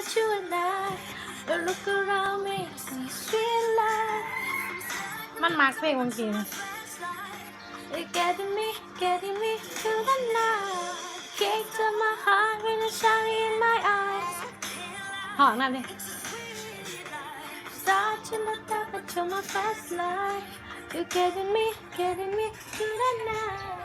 about you and I. But look around me, see street light. มันมักเพลงวงกีน You're getting me to the night. Kick to my heart with a shine in my eyes. หอมนั่นดิ Start to look up until my first light. You're getting me to the night.